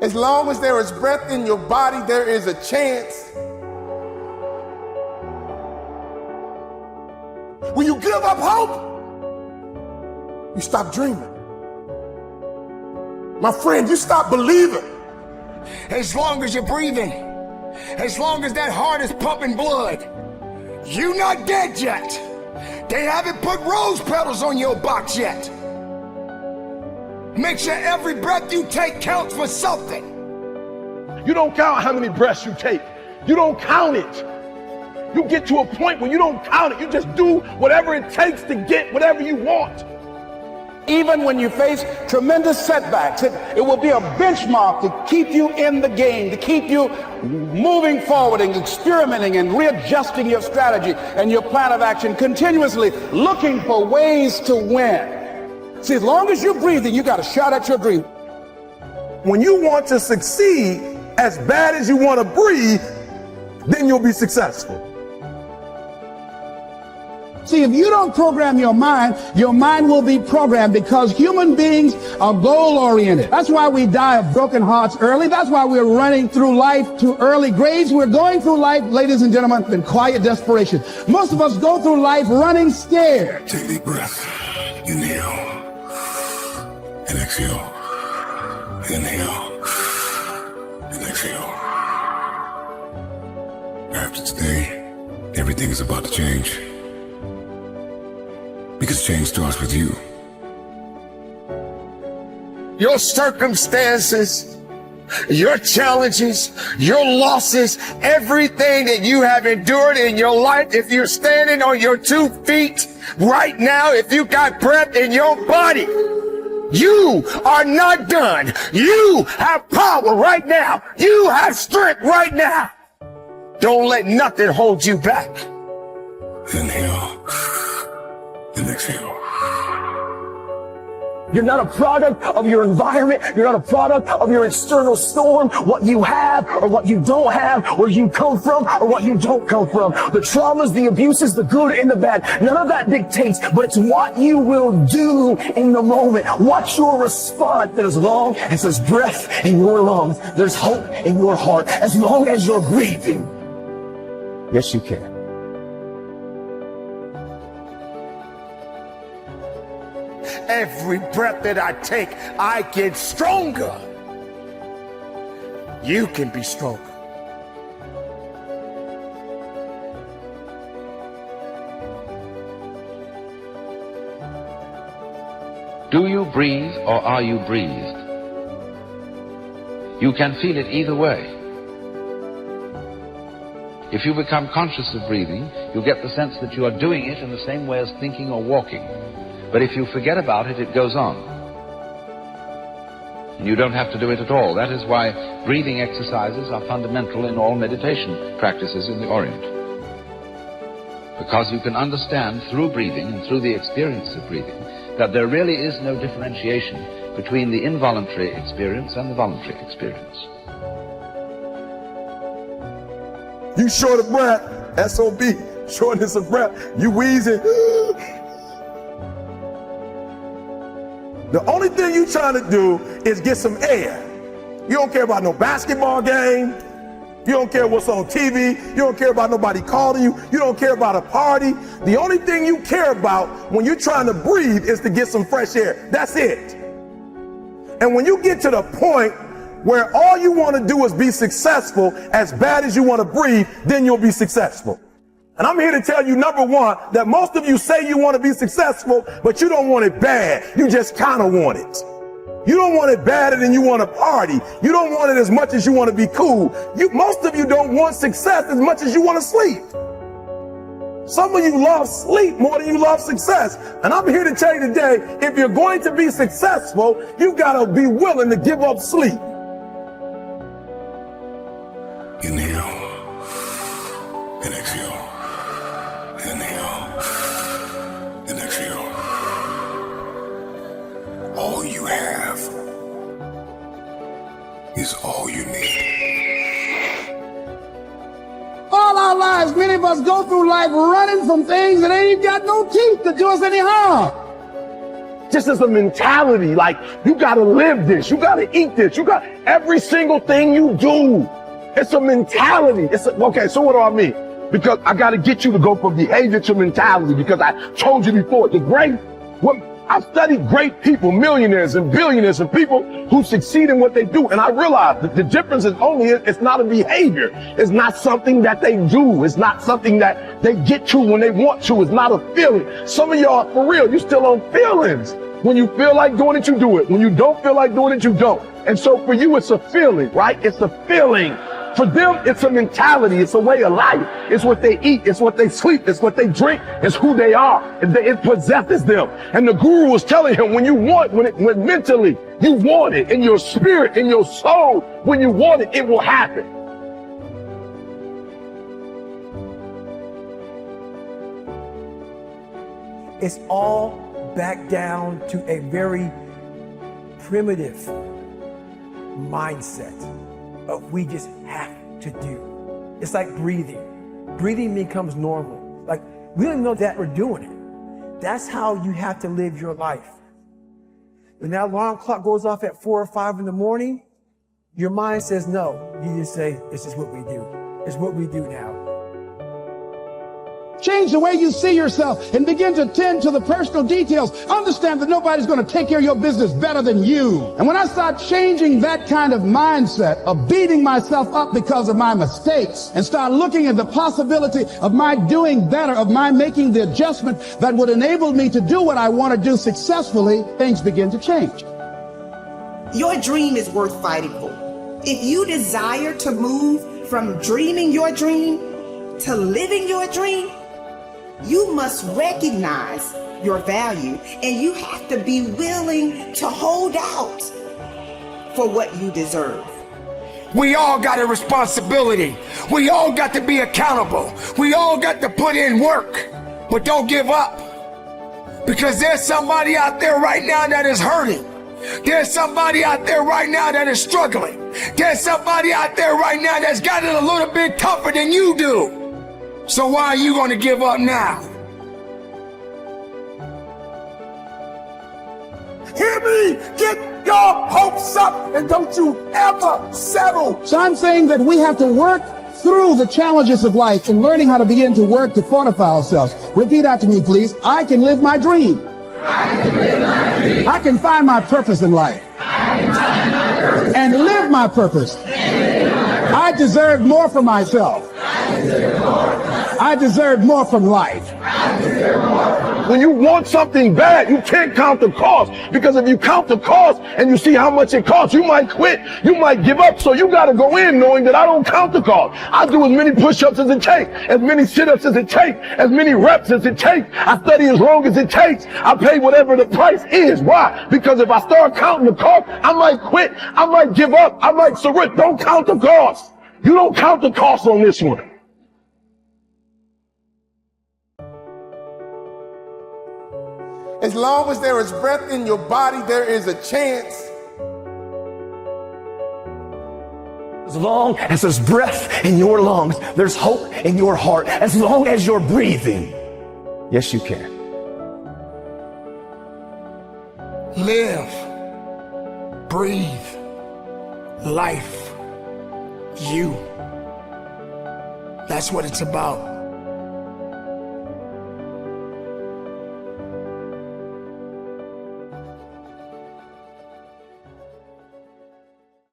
As long as there is breath in your body, there is a chance. When you give up hope, you stop dreaming. My friend, you stop believing. As long as you're breathing, as long as that heart is pumping blood, you're not dead yet. They haven't put rose petals on your box yet. Make sure every breath you take counts for something. You don't count how many breaths you take. You don't count it. You get to a point where you don't count it. You just do whatever it takes to get whatever you want. Even when you face tremendous setbacks, it will be a benchmark to keep you in the game, to keep you moving forward and experimenting and readjusting your strategy and your plan of action, continuously looking for ways to win. See, as long as you're breathing, you got a shot at your dream. When you want to succeed as bad as you want to breathe, then you'll be successful. See, if you don't program your mind will be programmed, because human beings are goal-oriented. That's why we die of broken hearts early. That's why we're running through life to early graves. We're going through life, ladies and gentlemen, in quiet desperation. Most of us go through life running scared. Take a deep breath. Inhale and exhale. Inhale and exhale. After today, everything is about to change. Because change starts with you. Your circumstances, your challenges, your losses, everything that you have endured in your life, if you're standing on your 2 feet right now, if you got breath in your body, you are not done. You have power right now. You have strength right now. Don't let nothing hold you back. Inhale and exhale. You're not a product of your environment. You're not a product of your external storm, what you have or what you don't have, where you come from or what you don't come from. The traumas, the abuses, the good and the bad. None of that dictates, but it's what you will do in the moment. What's your response? That as long as there's breath in your lungs, there's hope in your heart. As long as you're breathing, yes, you can. Every breath that I take, I get stronger. You can be stronger. Do you breathe or are you breathed? You can feel it either way. If you become conscious of breathing, you'll get the sense that you are doing it in the same way as thinking or walking. But if you forget about it, it goes on. And you don't have to do it at all. That is why breathing exercises are fundamental in all meditation practices in the Orient. Because you can understand through breathing and through the experience of breathing that there really is no differentiation between the involuntary experience and the voluntary experience. You short of breath, SOB, shortness of breath, you wheezing. The only thing you trying to do is get some air. You don't care about no basketball game. You don't care what's on TV. You don't care about nobody calling you. You don't care about a party. The only thing you care about when you're trying to breathe is to get some fresh air. That's it. And when you get to the point where all you want to do is be successful as bad as you want to breathe, then you'll be successful. And I'm here to tell you, number one, that most of you say you want to be successful, but you don't want it bad. You just kind of want it. You don't want it badder than you want to party. You don't want it as much as you want to be cool. Most of you don't want success as much as you want to sleep. Some of you love sleep more than you love success. And I'm here to tell you today, if you're going to be successful, you got to be willing to give up sleep. Inhale and exhale. Inhale and exhale. All you have is all you need. All our lives, many of us go through life running from things that ain't got no teeth to do us any harm. just as a mentality. Like, you gotta live this, you gotta eat this, you got every single thing you do. It's a mentality. Okay, so what do I mean? Because I gotta get you to go from behavior to mentality, because I told you before, I've studied great people, millionaires and billionaires and people who succeed in what they do. And I realized that the difference is it's not a behavior. It's not something that they do. It's not something that they get to when they want to. It's not a feeling. Some of y'all, for real, you still on feelings. When you feel like doing it, you do it. When you don't feel like doing it, you don't. And so for you, it's a feeling, right? It's a feeling. For them, it's a mentality. It's a way of life. It's what they eat. It's what they sleep. It's what they drink. It's who they are. It possesses them. And the guru was telling him, when mentally you want it, in your spirit, in your soul, when you want it, it will happen. It's all back down to a very primitive mindset of we just have to do. It's like breathing. Breathing becomes normal. Like, we don't even know that we're doing it. That's how you have to live your life. When that alarm clock goes off at 4 or 5 in the morning, your mind says no. You just say, this is what we do. It's what we do now. Change the way you see yourself and begin to tend to the personal details. Understand that nobody's going to take care of your business better than you. And when I start changing that kind of mindset of beating myself up because of my mistakes and start looking at the possibility of my doing better, of my making the adjustment that would enable me to do what I want to do successfully, things begin to change. Your dream is worth fighting for. If you desire to move from dreaming your dream to living your dream, you must recognize your value, and you have to be willing to hold out for what you deserve. We all got a responsibility. We all got to be accountable. We all got to put in work, but don't give up, because there's somebody out there right now that is hurting. There's somebody out there right now that is struggling. There's somebody out there right now that's got it a little bit tougher than you do. So why are you going to give up now? Hear me! Get your hopes up and don't you ever settle. So I'm saying that we have to work through the challenges of life and learning how to begin to work to fortify ourselves. Repeat after me, please. I can live my dream. I can live my dream. I can find my purpose in life. I can find my purpose. And live my purpose. I deserve more for myself. I deserve more from life. When you want something bad, you can't count the cost, because if you count the cost and you see how much it costs, you might quit, you might give up. So you got to go in knowing that I don't count the cost. I do as many push-ups as it takes, as many sit-ups as it takes, as many reps as it takes. I study as long as it takes. I pay whatever the price is. Why? Because if I start counting the cost, I might quit, I might give up, I might surrender. Don't count the cost. You don't count the cost on this one. As long as there is breath in your body, there is a chance. As long as there's breath in your lungs, there's hope in your heart. As long as you're breathing, yes, you can. Live, breathe, life, you. That's what it's about.